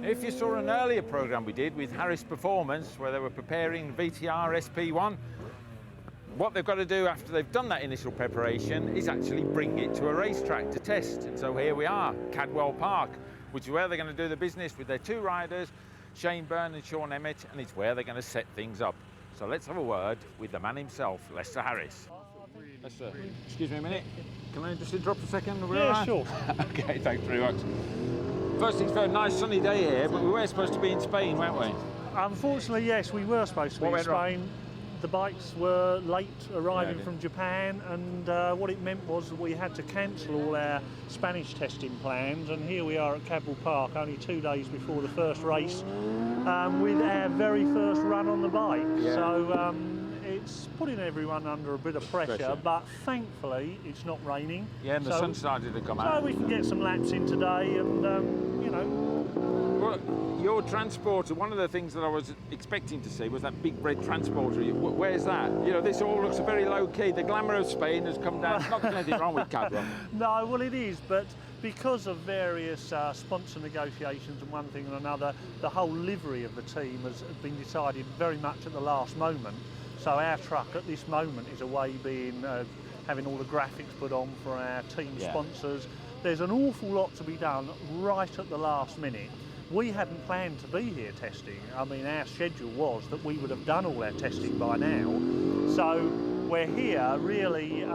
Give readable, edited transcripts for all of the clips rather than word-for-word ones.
If you saw an earlier programme we did with Harris Performance, where they were preparing VTR SP1, what they've got to do after they've done that initial preparation is actually bring it to a racetrack to test. And so here we are, Cadwell Park, which is where they're going to do the business with their two riders, Byrne and Shaun Emmett, and it's where they're going to set things up. So let's have a word with the man himself, Lester Harris. Lester, excuse me a minute. Can I just interrupt a second? Yeah, sure. Okay, thanks very much. First things first, nice sunny day here, but we were supposed to be in Spain, weren't we? Unfortunately, yes, we were supposed to be in Spain. The bikes were late arriving from Japan, and what it meant was that we had to cancel all our Spanish testing plans, and here we are at Cadwell Park only 2 days before the first race with our very first run on the bike. Yeah. So it's putting everyone under a bit of pressure, but thankfully it's not raining. Yeah, and the sun started to come out. So we can get some laps in today, and you know. Well, your transporter, one of the things that I was expecting to see was that big red transporter. Where's that? You know, this all looks very low key. The glamour of Spain has come down. There's not anything wrong with Cadwell. No, well it is, but because of various sponsor negotiations and one thing and another, the whole livery of the team has been decided very much at the last moment. So our truck at this moment is away being, having all the graphics put on for our team sponsors. There's an awful lot to be done right at the last minute. We hadn't planned to be here testing. I mean, our schedule was that we would have done all our testing by now. So we're here really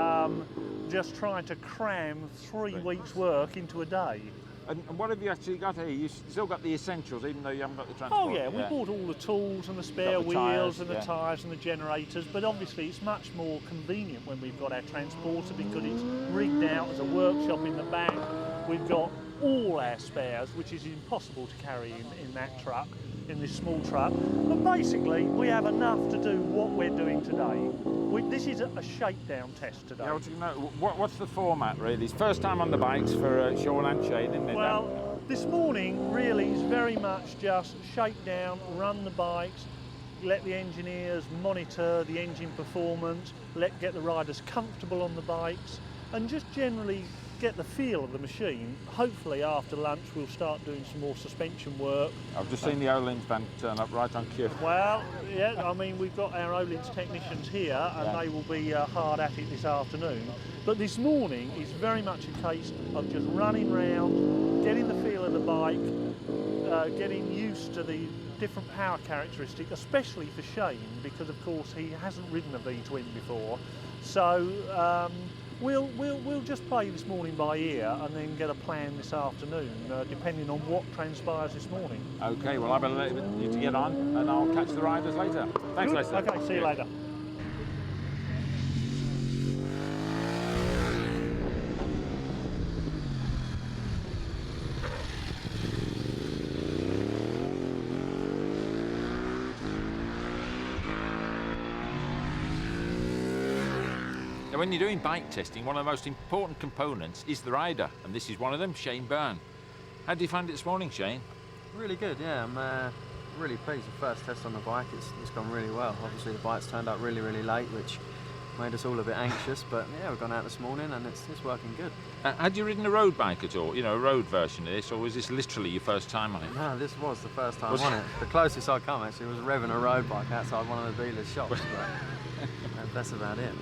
just trying to cram 3 weeks' work into a day. And what have you actually got here? You've still got the essentials, even though you haven't got the transport. Oh yeah, we bought all the tools and the spare wheels and the tyres and the generators, but obviously it's much more convenient when we've got our transporter because it's rigged out as a workshop in the back. We've got all our spares, which is impossible to carry in that truck, in this small truck. But basically, we have enough to do what we're doing today. This is a shakedown test today. Yeah, what's the format really? It's first time on the bikes for Shaun and Shane, isn't it? Well, this morning really is very much just shake down, run the bikes, let the engineers monitor the engine performance, get the riders comfortable on the bikes, and just generally get the feel of the machine. Hopefully after lunch we'll start doing some more suspension work. I've just seen the Olins van turn up right on cue. Well, yeah, I mean we've got our Olins technicians here and they will be hard at it this afternoon. But this morning is very much a case of just running round, getting the feel of the bike, getting used to the different power characteristics, especially for Shane, because of course he hasn't ridden a V-twin before. So We'll just play this morning by ear and then get a plan this afternoon, depending on what transpires this morning. Okay, well I better let you to get on and I'll catch the riders later. Thanks, Lester. Okay, see you later. When you're doing bike testing, one of the most important components is the rider, and this is one of them, Byrne. How did you find it this morning, Shane? Really good, yeah. I'm really pleased. The first test on the bike, it's gone really well. Obviously the bike's turned up really, really late, which made us all a bit anxious, but yeah, we've gone out this morning and it's working good. Had you ridden a road bike at all? You know, a road version of this, or was this literally your first time on it? No, this was the first time on it. The closest I'd come actually was revving a road bike outside one of the dealer's shops, but that's about it.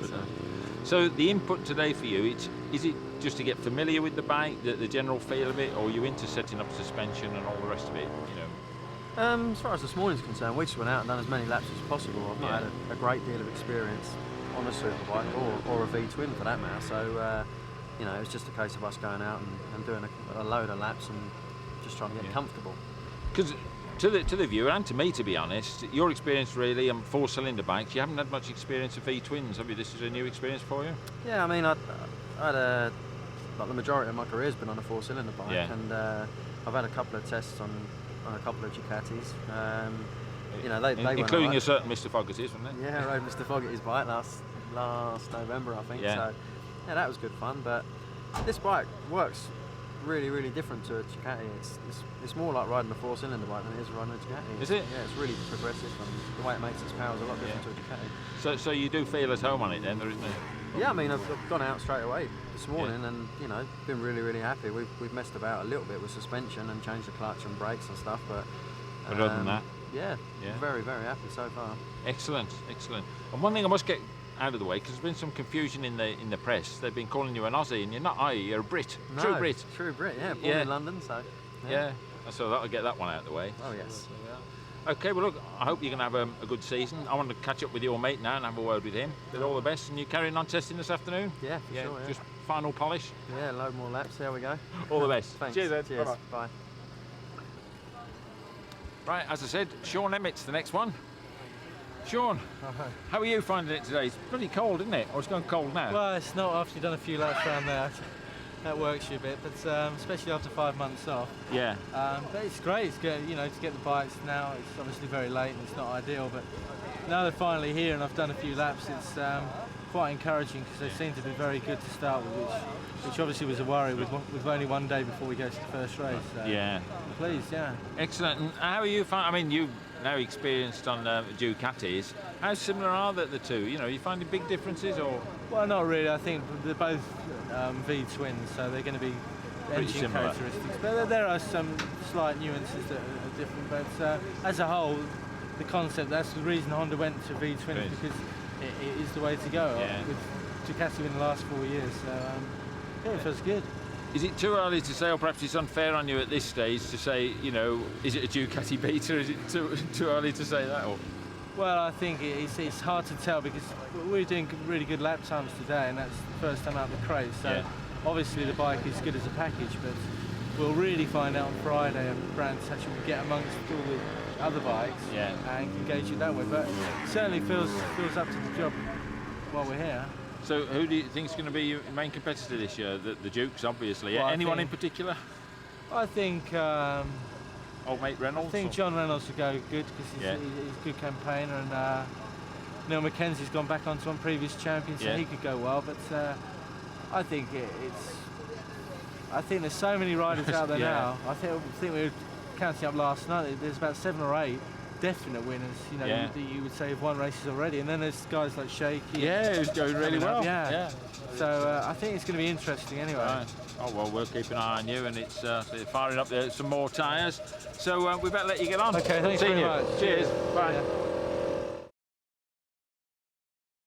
So the input today for you, is it just to get familiar with the bike, the general feel of it, or are you into setting up suspension and all the rest of it? You know. As far as this morning's concerned, we just went out and done as many laps as possible. I've not had a great deal of experience on a superbike or a V-twin for that matter. So you know, it's just a case of us going out and doing a load of laps and just trying to get comfortable. Because to the viewer and to me, to be honest, your experience really on 4-cylinder bikes, you haven't had much experience of V-twins, have you? This is a new experience for you? Yeah, I mean, I had like the majority of my career has been on a 4-cylinder bike, and I've had a couple of tests on a couple of Ducatis. You know, they including a certain Mr. Fogarty's, wasn't it? Yeah, I rode Mr. Fogarty's bike last November, I think. So yeah, that was good fun. But this bike works really, really different to a Ducati. It's more like riding a 4-cylinder bike than it is riding a Ducati. Is it? Yeah, it's really progressive, and the way it makes its power is a lot different to a Ducati. So you do feel at home on it then, there isn't it? Yeah, I mean, I've gone out straight away this morning, and you know, been really happy. We've messed about a little bit with suspension and changed the clutch and brakes and stuff, but other than that, yeah, very happy so far. Excellent. And one thing I must get out of the way, because there's been some confusion in the press. They've been calling you an Aussie, and you're not Aussie, you're a Brit. No, True Brit. True Brit, yeah. Born in London, so. Yeah. So that'll get that one out of the way. Oh, yes. Okay, well, look, I hope you're going to have a good season. I want to catch up with your mate now and have a word with him. With all the best. And you carrying on testing this afternoon? Yeah, for sure, Just final polish? Yeah, load more laps. There we go. All the best. Thanks. Cheers, Ed. Cheers. Bye-bye. Bye. Right, as I said, Shaun Emmett's the next one. Shaun, how are you finding it today? It's pretty cold, isn't it? Or it's gone cold now? Well, it's not after you've done a few laps around there. That works you a bit, but especially after 5 months off. Yeah. But it's great. It's good, to get the bikes now. It's obviously very late and it's not ideal, but now they're finally here and I've done a few laps. It's quite encouraging because they seem to be very good to start with, which obviously was a worry with only one day before we go to the first race. So Yeah. Pleased, yeah. Excellent. And how are you finding? I mean, you've now experienced on Ducatis. How similar are the two? Are you finding big differences or? Well, not really. I think they're both V twins, so they're going to be Pretty engine similar. characteristics. But there are some slight nuances that are different. But as a whole, the concept, that's the reason Honda went to V twins, Twins. because it is the way to go. Yeah. With Ducati in the last 4 years. So yeah, it feels good. Is it too early to say, or perhaps it's unfair on you at this stage to say, is it a Ducati beta? Is it too early to say that? Or? Well, I think it's hard to tell because we're doing really good lap times today, and that's the first time out of the crate. So obviously the bike is good as a package, but we'll really find out on Friday and Brandt actually will get amongst all the other bikes and can gauge it that way. But it certainly feels up to the job while we're here. So who do you think is going to be your main competitor this year? The Dukes, obviously. Well, Anyone in particular? I think Old mate Reynolds? I think John Reynolds will go good because he's a good campaigner, and Neil Mackenzie's gone back onto one previous champion, so he could go well. But I think I think there's so many riders out there now. I think we were counting up last night. There's about 7 or 8 definite winners. That you would say have won races already, and then there's guys like Shaky. Yeah, who's going really well. Yeah. So I think it's going to be interesting anyway. Right. Oh well, we'll keep an eye on you, and it's firing up there some more tyres. So we better let you get on. Okay, thanks very much. Cheers. Bye. Yeah.